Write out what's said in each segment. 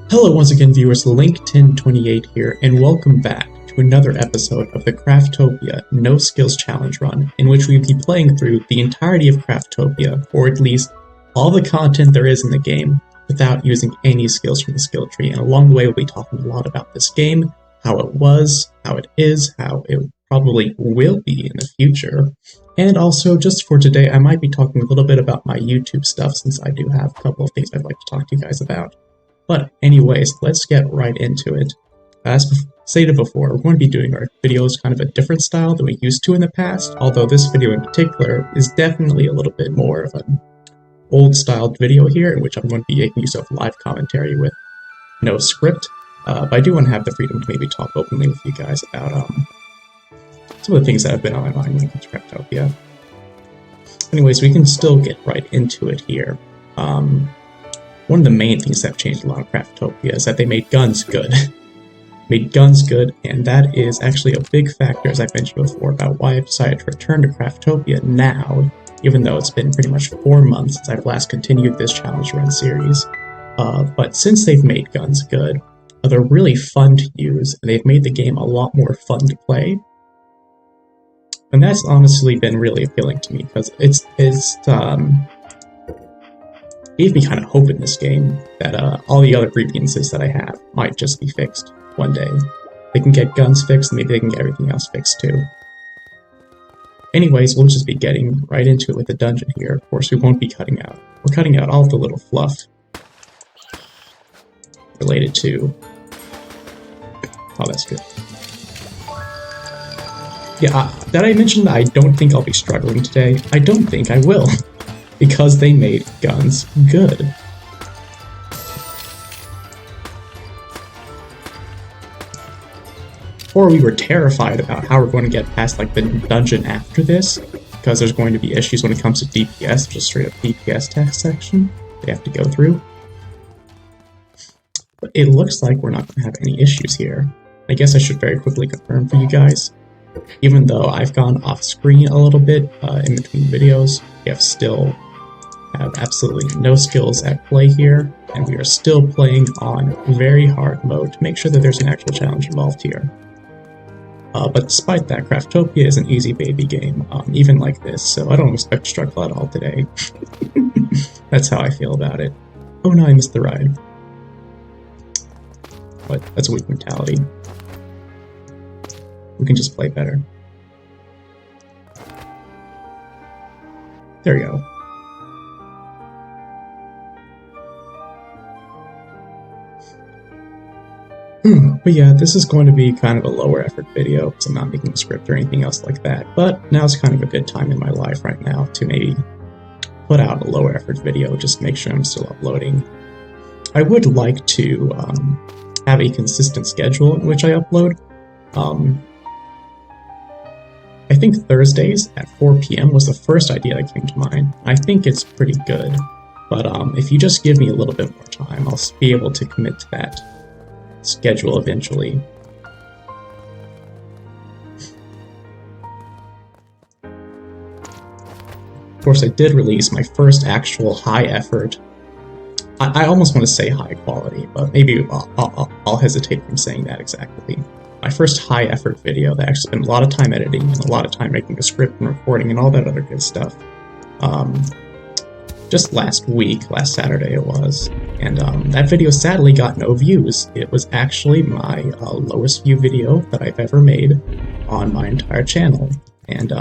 Hello once again viewers, Link1028 here, and welcome back to another episode of the Craftopia No Skills Challenge Run, in which we'll be playing through the entirety of Craftopia, or at least all the content there is in the game, without using any skills from the skill tree. And along the way we'll be talking a lot about this game, how it was, how it is, how it probably will be in the future. And also, just for today, I might be talking a little bit about my YouTube stuff, since I do have a couple of things I'd like to talk to you guys about. But anyways, let's get right into it. As stated before, we're going to be doing our videos kind of a different style than we used to in the past, although this video in particular is definitely a little bit more of an old-styled video here, in which I'm going to be making use of live commentary with no script. But I do want to have the freedom to maybe talk openly with you guys about some of the things that have been on my mind when it comes to Craftopia. Anyways, we can still get right into it here. One of the main things that have changed a lot of Craftopia is that they made guns good. And that is actually a big factor, as I mentioned before, about why I've decided to return to Craftopia now, even though it's been pretty much 4 months since I've last continued this challenge run series. But since they've made guns good, they're really fun to use, and they've made the game a lot more fun to play. And that's honestly been really appealing to me, because it's gave me kind of hope in this game that all the other grievances that I have might just be fixed one day. They can get guns fixed, and maybe they can get everything else fixed too. Anyways, we'll just be getting right into it with the dungeon here. Of course, we won't be cutting out. We're cutting out all the little fluff related to... Oh, that's good. Yeah, did I mention that I don't think I'll be struggling today? I don't think I will. Because they made guns good. Or we were terrified about how we're going to get past like the dungeon after this, because there's going to be issues when it comes to DPS, just straight up DPS text section they have to go through. But it looks like we're not going to have any issues here. I guess I should very quickly confirm for you guys. Even though I've gone off screen a little bit in between videos, we have absolutely no skills at play here, and we are still playing on very hard mode to make sure that there's an actual challenge involved here. But despite that, Craftopia is an easy baby game, even like this, so I don't expect to struggle at all today. That's how I feel about it. Oh no, I missed the ride. But that's a weak mentality. We can just play better. There we go. But yeah, this is going to be kind of a lower effort video, because I'm not making a script or anything else like that, but now's kind of a good time in my life right now to maybe put out a lower effort video, just to make sure I'm still uploading. I would like to have a consistent schedule in which I upload. I think Thursdays at 4 PM was the first idea that came to mind. I think it's pretty good, but if you just give me a little bit more time, I'll be able to commit to that schedule eventually. Of course, I did release my first actual high effort. I almost want to say high quality, but maybe I'll hesitate from saying that exactly. My first high effort video that actually spent a lot of time editing and a lot of time making a script and recording and all that other good stuff. Just last Saturday it was, and that video sadly got no views. It was actually my lowest view video that I've ever made on my entire channel, and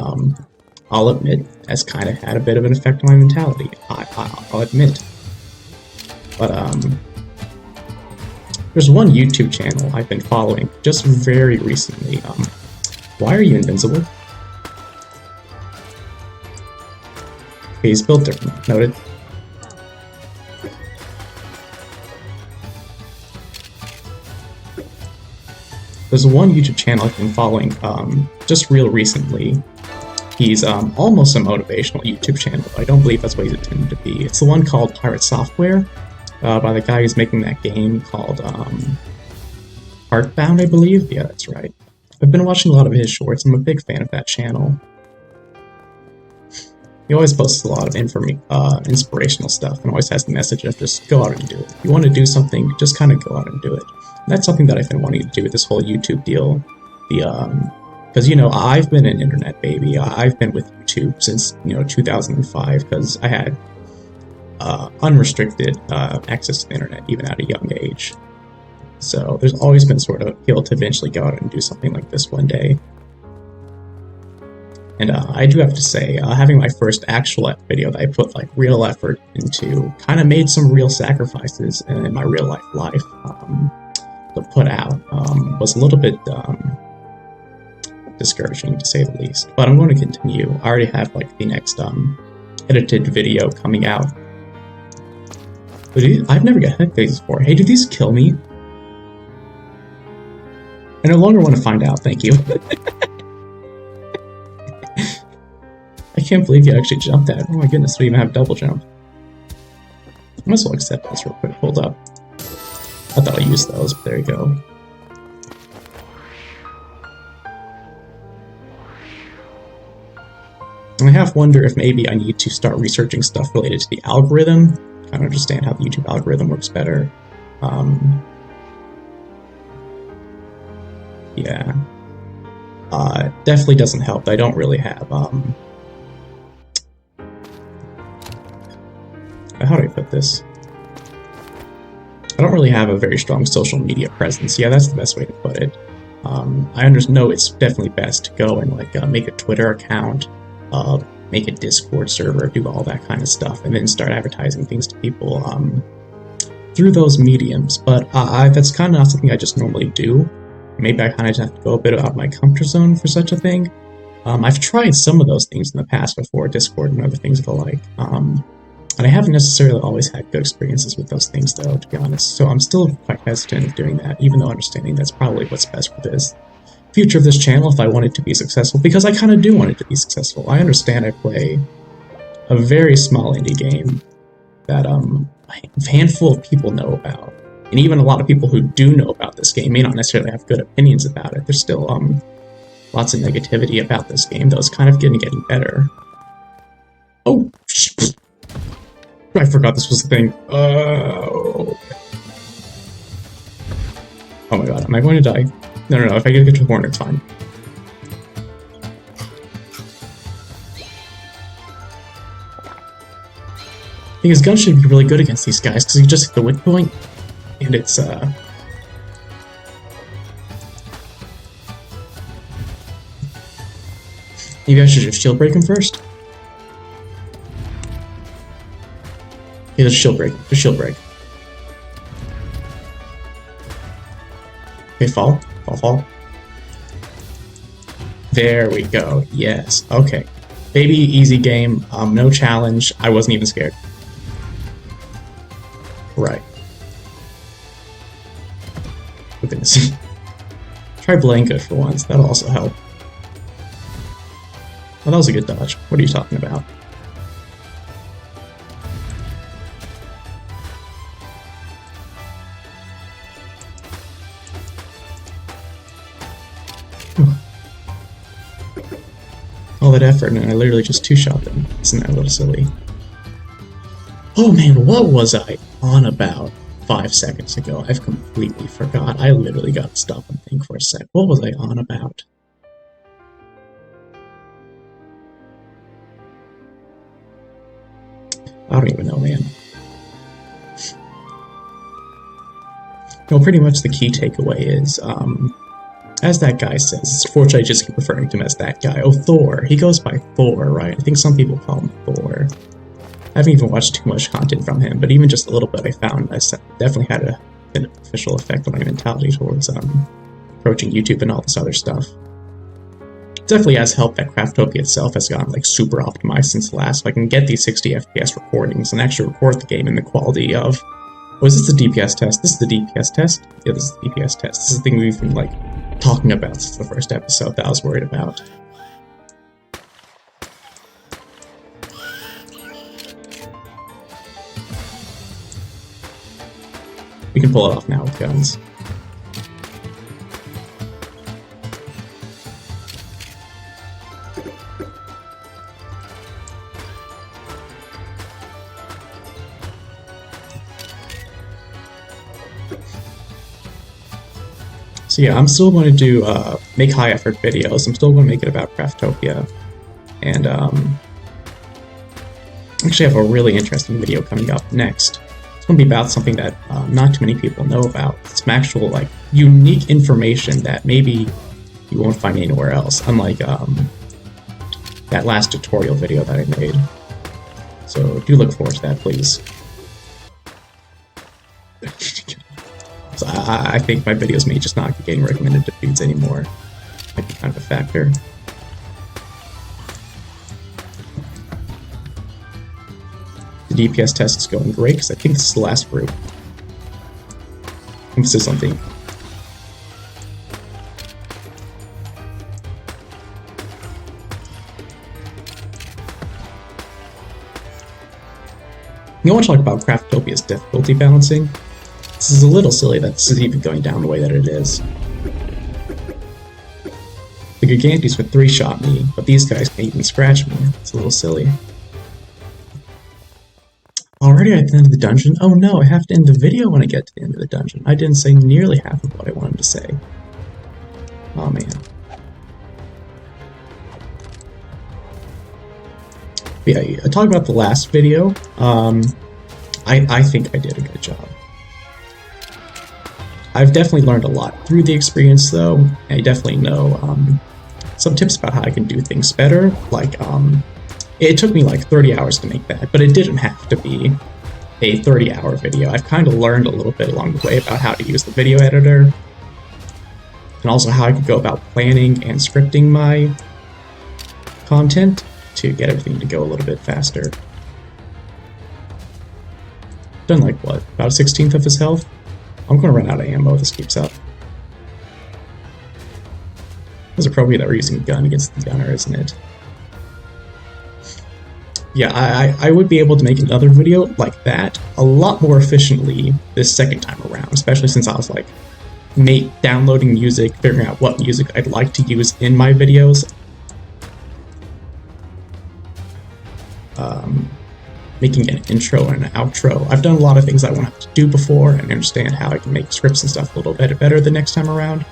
I'll admit that's kind of had a bit of an effect on my mentality. I'll admit. But there's one YouTube channel I've been following just very recently. Why are you invincible? Okay, he's built different. Noted. There's one YouTube channel I've been following just real recently. He's almost a motivational YouTube channel, but I don't believe that's what he's intended to be. It's the one called Pirate Software, by the guy who's making that game called Heartbound, I believe? Yeah, that's right. I've been watching a lot of his shorts. I'm a big fan of that channel. He always posts a lot of inspirational stuff, and always has the message of just go out and do it. If you want to do something, just kind of go out and do it. And that's something that I've been wanting to do with this whole YouTube deal. Because, you know, I've been an internet baby. I've been with YouTube since, you know, 2005, because I had unrestricted access to the internet, even at a young age. So there's always been sort of appeal to eventually go out and do something like this one day. And I do have to say, having my first actual video that I put like real effort into, kind of made some real sacrifices in my real life to put out, was a little bit discouraging, to say the least. But I'm going to continue. I already have like the next edited video coming out. But I've never got hit these before. Hey, do these kill me? I no longer want to find out, thank you. I can't believe you actually jumped that. Oh my goodness, I don't even have double jump. I might as well accept this real quick. Hold up. I thought I used those, but there you go. I half wonder if maybe I need to start researching stuff related to the algorithm. Kind of understand how the YouTube algorithm works better. Yeah. Definitely doesn't help. I don't really have, how do I put this? I don't really have a very strong social media presence. Yeah, that's the best way to put it. I know it's definitely best to go and like make a Twitter account, make a Discord server, do all that kind of stuff, and then start advertising things to people through those mediums. But that's kind of not something I just normally do. Maybe I kind of have to go a bit out of my comfort zone for such a thing. I've tried some of those things in the past before, Discord and other things of the like. And I haven't necessarily always had good experiences with those things, though, to be honest. So I'm still quite hesitant of doing that, even though understanding that's probably what's best for this future of this channel if I want it to be successful, because I kind of do want it to be successful. I understand I play a very small indie game that a handful of people know about. And even a lot of people who do know about this game may not necessarily have good opinions about it. There's still lots of negativity about this game, though it's kind of getting better. Oh, I forgot this was the thing. Oh my god, am I going to die? No, if I get to the corner, it's fine. I think his gun should be really good against these guys, because he just hit the weak point, and it's, maybe I should just shield break him first? Okay, let's shield break. Just shield break. Okay, fall. Fall. There we go. Yes. Okay. Baby, easy game. No challenge. I wasn't even scared. Right. Oh, goodness. Try Blanca for once. That'll also help. Oh, that was a good dodge. What are you talking about? All that effort, and I literally just two-shot them. Isn't that a little silly? Oh man, what was I on about 5 seconds ago? I've completely forgot. I literally got to stop and think for a sec. What was I on about? I don't even know, man. No, pretty much the key takeaway is, as that guy says, fortunately I just keep referring to him as that guy. Oh, Thor. He goes by Thor, right? I think some people call him Thor. I haven't even watched too much content from him, but even just a little bit I found I definitely had a beneficial effect on my mentality towards approaching YouTube and all this other stuff. It definitely has helped that Craftopia itself has gotten like super optimized since last, so I can get these 60 FPS recordings and actually record the game in the quality of... Oh, is this the DPS test? This is the DPS test? Yeah, this is the DPS test. This is the thing we've been like talking about since the first episode that I was worried about. We can pull it off now with guns. So yeah, I'm still going to do make high effort videos. I'm still going to make it about Craftopia, and actually have a really interesting video coming up next. It's going to be about something that not too many people know about. Some actual like unique information that maybe you won't find anywhere else, unlike that last tutorial video that I made. So do look forward to that, please. So I think my videos may just not be getting recommended to dudes anymore. Might be kind of a factor. The DPS test is going great because I think this is the last group. This is something. You want to talk about Craftopia's difficulty balancing? This is a little silly that this is even going down the way that it is. The Gigantes would 3-shot me, but these guys can't even scratch me. It's a little silly. Already at the end of the dungeon? Oh no, I have to end the video when I get to the end of the dungeon. I didn't say nearly half of what I wanted to say. Oh man. But yeah, talking about the last video, I think I did a good job. I've definitely learned a lot through the experience though. I definitely know some tips about how I can do things better, like it took me like 30 hours to make that, but it didn't have to be a 30-hour video. I've kind of learned a little bit along the way about how to use the video editor, and also how I could go about planning and scripting my content to get everything to go a little bit faster. Done like what, about a 16th of his health? I'm going to run out of ammo if this keeps up. It was appropriate that we're using a gun against the gunner, isn't it? Yeah, I would be able to make another video like that a lot more efficiently this second time around, especially since I was like downloading music, figuring out what music I'd like to use in my videos. Making an intro and an outro. I've done a lot of things I won't have to do before and understand how I can make scripts and stuff a little bit better the next time around.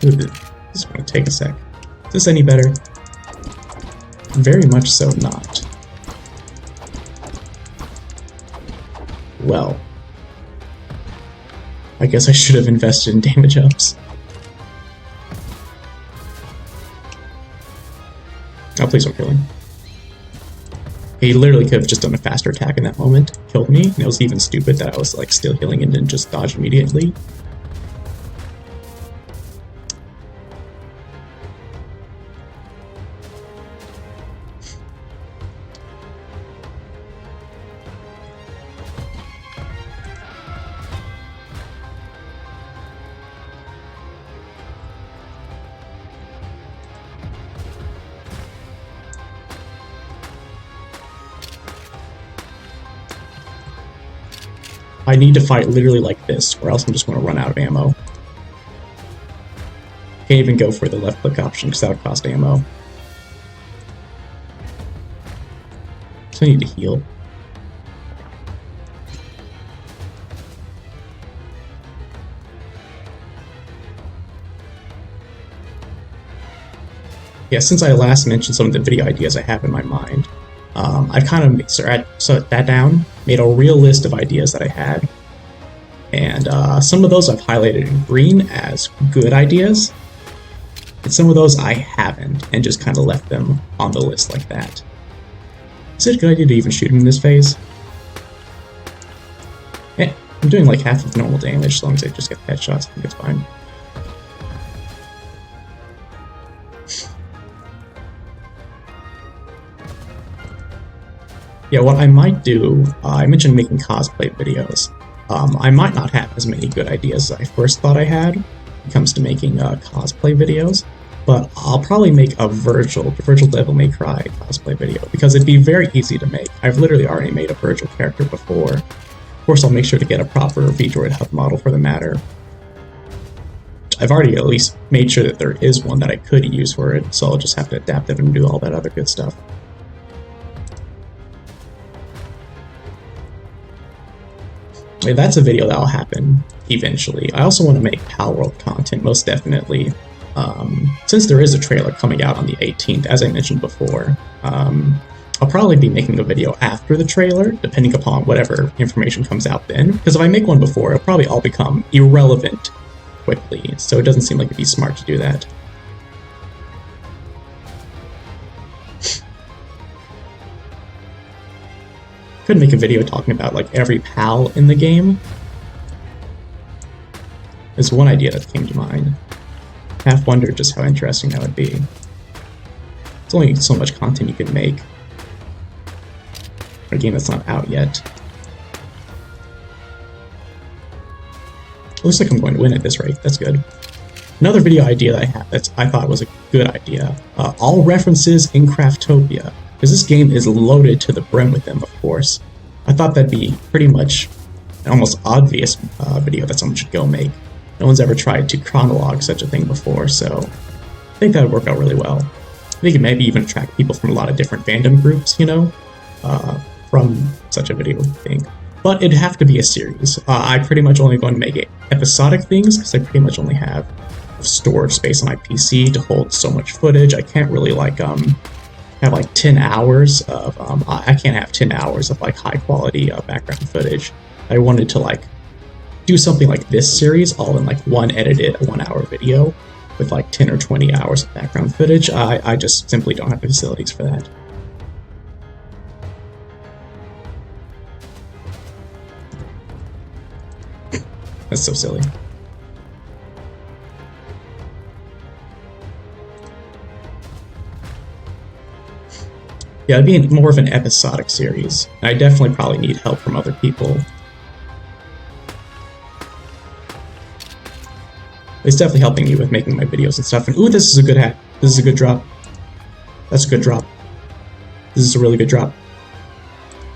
Ooh, this is going to take a sec. Is this any better? Very much so not. Well, I guess I should have invested in damage ups. Oh, please don't kill him. He literally could have just done a faster attack in that moment, killed me, and it was even stupid that I was like still healing and didn't just dodge immediately. I need to fight literally like this, or else I'm just going to run out of ammo. Can't even go for the left click option because that would cost ammo. So I need to heal. Yeah, since I last mentioned some of the video ideas I have in my mind, I've kind of set that down, made a real list of ideas that I had, and some of those I've highlighted in green as good ideas, and some of those I haven't, and just kind of left them on the list like that. Is it a good idea to even shoot him in this phase? Yeah, I'm doing like half of normal damage as long as I just get headshots. I think it's fine. Yeah, what I might do, I mentioned making cosplay videos. I might not have as many good ideas as I first thought I had when it comes to making cosplay videos, but I'll probably make a Virgil Devil May Cry cosplay video, because it'd be very easy to make. I've literally already made a Virgil character before. Of course, I'll make sure to get a proper V-Droid hub model for the matter. I've already at least made sure that there is one that I could use for it, so I'll just have to adapt it and do all that other good stuff. mean, that's a video that'll happen eventually. I also want to make Pal World content, most definitely. Since there is a trailer coming out on the 18th, as I mentioned before, I'll probably be making a video after the trailer, depending upon whatever information comes out then. Because if I make one before, it'll probably all become irrelevant quickly, so it doesn't seem like it'd be smart to do that. Could make a video talking about like every PAL in the game. There's one idea that came to mind. Half wondered just how interesting that would be. There's only so much content you can make for a game that's not out yet. Looks like I'm going to win at this rate. That's good. Another video idea that I have that I thought was a good idea. All references in Craftopia. Because this game is loaded to the brim with them, of course. I thought that'd be pretty much an almost obvious video that someone should go make. No one's ever tried to chronologue such a thing before, so I think that would work out really well. I think it maybe even attract people from a lot of different fandom groups, you know, from such a video thing. But it'd have to be a series. I pretty much only going to make it episodic things, because I pretty much only have storage space on my PC to hold so much footage. I can't really like have like 10 hours of I can't have 10 hours of like high quality background footage. I wanted to like do something like this series all in like one edited 1 hour video with like 10 or 20 hours of background footage. I just simply don't have the facilities for that. That's so silly. Yeah, it'd be more of an episodic series. I definitely probably need help from other people. It's definitely helping me with making my videos and stuff. And ooh, this is a good hat. This is a good drop. That's a good drop. This is a really good drop.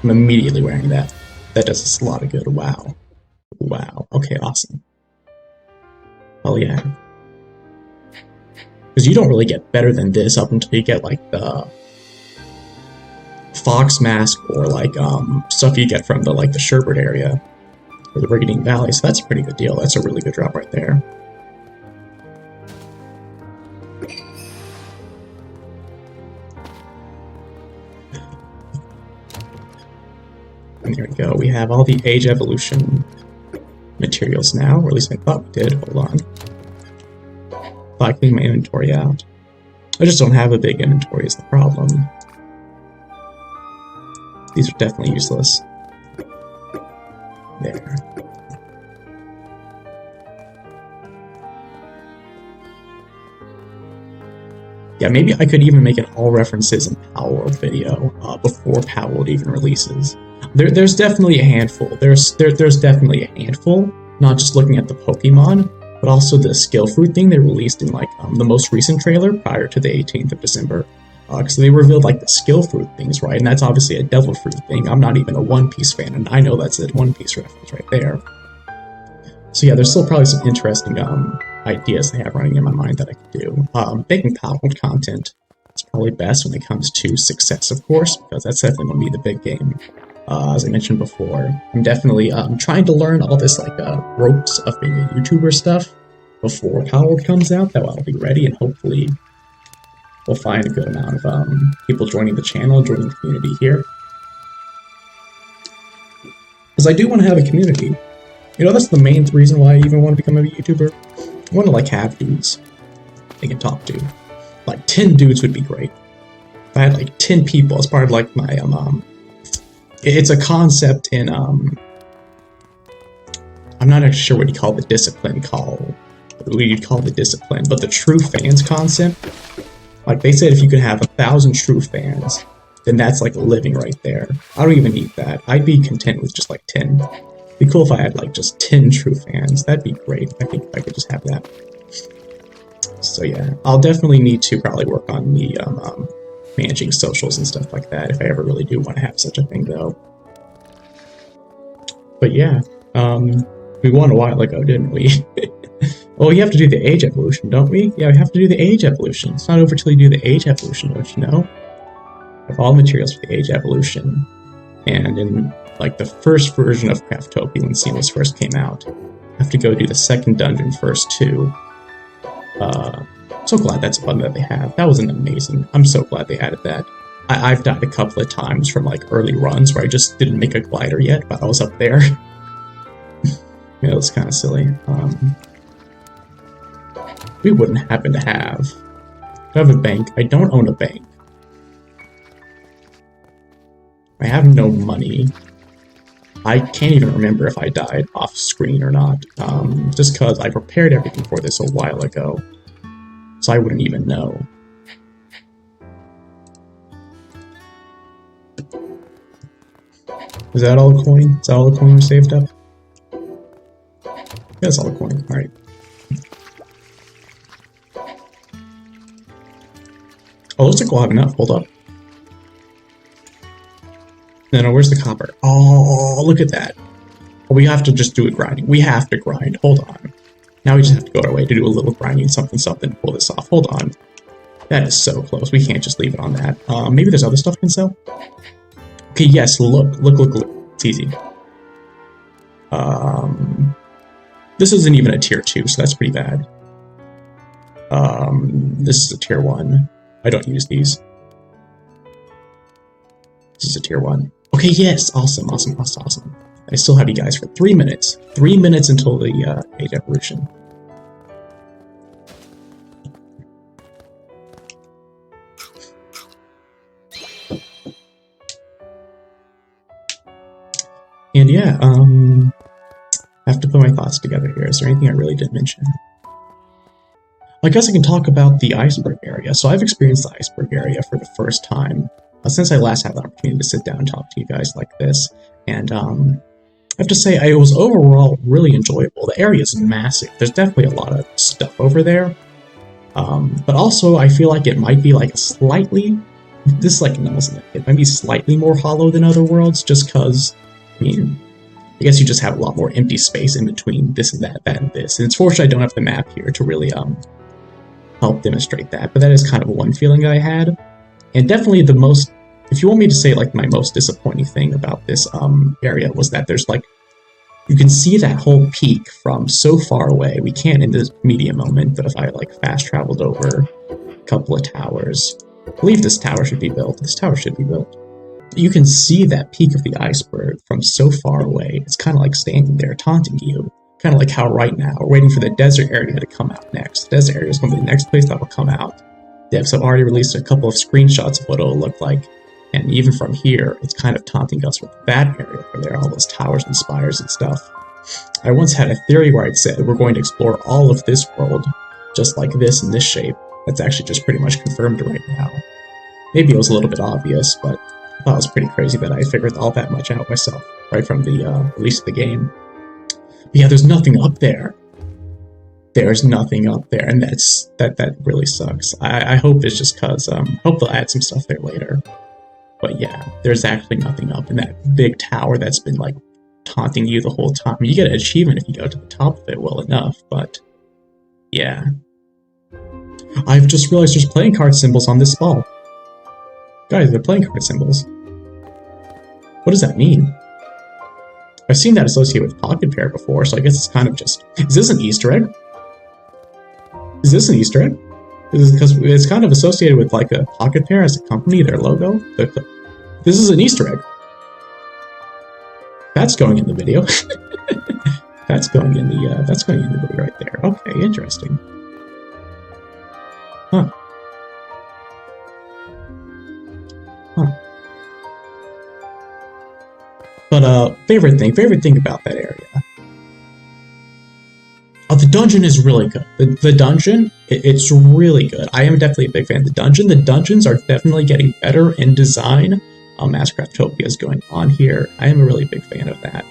I'm immediately wearing that. That does us a lot of good. Wow. Wow. Okay, awesome. Oh yeah. Because you don't really get better than this up until you get like the Fox mask or like stuff you get from the like the Sherbert area or the Brigadine Valley. So that's a pretty good deal. That's a really good drop right there. And there we go. We have all the age evolution materials now, or at least I thought we did. Hold on. Thought I cleaned my inventory out. I just don't have a big inventory is the problem. These are definitely useless. There. Yeah, maybe I could even make an all references in Pal World video before Pal World even releases. There's definitely a handful. There's definitely a handful. Not just looking at the Pokemon, but also the skill fruit thing they released in like the most recent trailer prior to the 18th of December. Because they revealed like the skill fruit things, right? And that's obviously a devil fruit thing. I'm not even a One Piece fan, and I know that's a One Piece reference right there. So yeah, there's still probably some interesting ideas I have running in my mind that I could do. Making Pal World content is probably best when it comes to success, of course, because that's definitely going to be the big game. As I mentioned before, I'm definitely trying to learn all this like ropes of being a YouTuber stuff before Pal World comes out. That I'll be ready, and hopefully we'll find a good amount of people joining the channel, joining the community here. Because I do want to have a community. You know, that's the main reason why I even want to become a YouTuber. I want to like have dudes I can talk to. Like 10 dudes would be great. If I had like 10 people as part of like my it's a concept in I'm not actually sure what you call the discipline but the true fans concept. Like they said, if you could have 1,000 true fans, then that's like a living right there. I don't even need that. I'd be content with just like 10. It'd be cool if I had like just 10 true fans. That'd be great. I think if I could just have that. So yeah, I'll definitely need to probably work on the managing socials and stuff like that if I ever really do want to have such a thing though. But yeah, we won a while ago, didn't we? Oh, you have to do the age evolution, don't we? Yeah, we have to do the age evolution. It's not over till you do the age evolution, don't you know? I have all materials for the age evolution. And in like the first version of Craftopia when Seamless first came out. I have to go do the second dungeon first too. So glad that's a button that they have. That was an amazing. I'm so glad they added that. I've died a couple of times from like early runs where I just didn't make a glider yet, but I was up there. Yeah, it was kind of silly. We wouldn't happen to have. I have a bank. I don't own a bank. I have no money. I can't even remember if I died off screen or not, just because I prepared everything for this a while ago, so I wouldn't even know. Is that all the coin? Is that all the coin we saved up? Yeah, that's all the coin. Alright. Oh, looks like we'll have enough. Hold up. No, where's the copper? Oh, look at that. We have to just do a grinding. We have to grind. Hold on. Now we just have to go our way to do a little grinding, something, to pull this off. Hold on. That is so close. We can't just leave it on that. Maybe there's other stuff we can sell? Okay, yes, look. It's easy. This isn't even a tier 2, so that's pretty bad. This is a tier 1. I don't use these. This is a tier 1. Okay, yes, awesome. I still have you guys for 3 minutes. 3 minutes until the age evolution. And yeah, I have to put my thoughts together here. Is there anything I really didn't mention? I guess I can talk about the iceberg area. So I've experienced the iceberg area for the first time since I last had the opportunity to sit down and talk to you guys like this. And I have to say, it was overall really enjoyable. The area is massive. There's definitely a lot of stuff over there. But also, I feel like it might be like a slightly... This is like, no, it might be slightly more hollow than other worlds, just because, I mean, I guess you just have a lot more empty space in between this and that and this. And it's fortunate I don't have the map here to really help demonstrate that. But that is kind of one feeling I had. And definitely the most, if you want me to say like my most disappointing thing about this area was that there's like, you can see that whole peak from so far away. We can't in this medium moment, but if I like fast traveled over a couple of towers, I believe this tower should be built. This tower should be built. You can see that peak of the iceberg from so far away. It's kind of like standing there taunting you. Kind of like how right now we're waiting for the desert area to come out next. The desert area is going to be the next place that will come out. Devs have already released a couple of screenshots of what it'll look like. And even from here, it's kind of taunting us with that area where there are all those towers and spires and stuff. I once had a theory where I'd said we're going to explore all of this world just like this in this shape. That's actually just pretty much confirmed right now. Maybe it was a little bit obvious, but I thought it was pretty crazy that I figured all that much out myself right from the release of the game. But yeah, there's nothing up there. There's nothing up there, and that really sucks. I hope it's just because hope they'll add some stuff there later. But yeah, there's actually nothing up in that big tower that's been like taunting you the whole time. You get an achievement if you go to the top of it well enough, but yeah. I've just realized there's playing card symbols on this ball. Guys, they're playing card symbols. What does that mean? I've seen that associated with Pocketpair before, so I guess it's kind of just... Is this an Easter egg? Is this an Easter egg? Because it's kind of associated with like a Pocketpair as a company, their logo. This is an Easter egg. That's going in the video. That's going in the video right there. Okay, interesting. Huh. But favorite thing about that area. Oh, the dungeon is really good. The dungeon, it's really good. I am definitely a big fan of the dungeon. The dungeons are definitely getting better in design as Craftopia is going on here. I am a really big fan of that.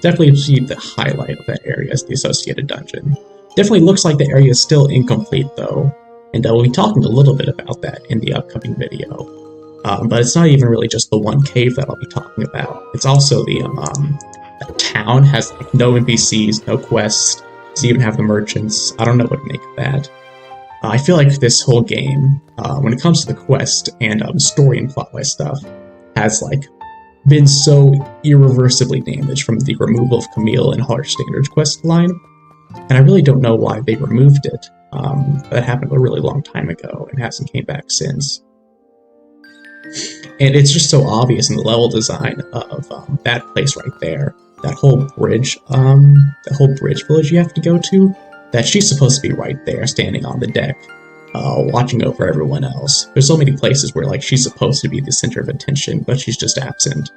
Definitely see the highlight of that area as the associated dungeon. Definitely looks like the area is still incomplete though, and we'll be talking a little bit about that in the upcoming video. But it's not even really just the one cave that I'll be talking about. It's also the town has like no NPCs, no quests, doesn't even have the merchants. I don't know what to make of that. I feel like this whole game, when it comes to the quest and story and plotwise stuff, has like been so irreversibly damaged from the removal of Camille and Harsh Standards quest line, and I really don't know why they removed it. That happened a really long time ago and hasn't came back since. And it's just so obvious in the level design of that place right there, that whole bridge village you have to go to, that she's supposed to be right there, standing on the deck, watching over everyone else. There's so many places where like she's supposed to be the center of attention, but she's just absent.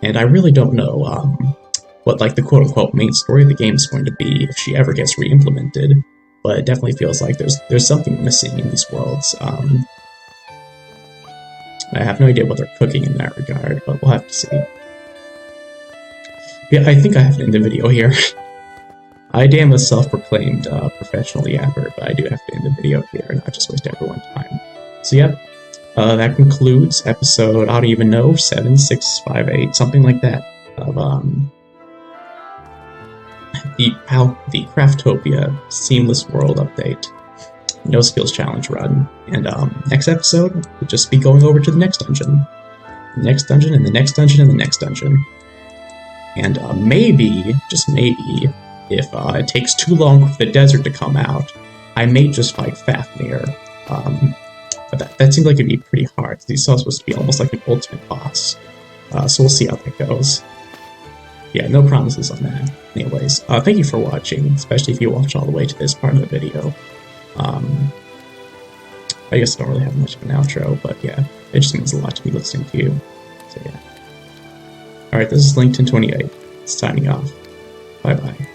And I really don't know what like the quote-unquote main story of the game is going to be if she ever gets re-implemented. But it definitely feels like there's something missing in these worlds. I have no idea what they're cooking in that regard, but we'll have to see. Yeah, I think I have to end the video here. I am a self-proclaimed professional yapper, but I do have to end the video here and not just waste everyone's time. So yeah, that concludes episode, I don't even know, 7, 6, 5, 8, something like that, of the Craftopia Seamless World Update. No Skills Challenge run. And next episode, we'll just be going over to the next dungeon. The next dungeon, and the next dungeon, and the next dungeon. And maybe, just maybe, if it takes too long for the desert to come out, I may just fight Fafnir. But that seems like it'd be pretty hard. He's all supposed to be almost like an ultimate boss. So we'll see how that goes. Yeah, no promises on that. Anyways, thank you for watching, especially if you watch all the way to this part of the video. I guess I don't really have much of an outro, but yeah, it just means a lot to be listening to you. So yeah. Alright, this is Link1028, signing off. Bye-bye.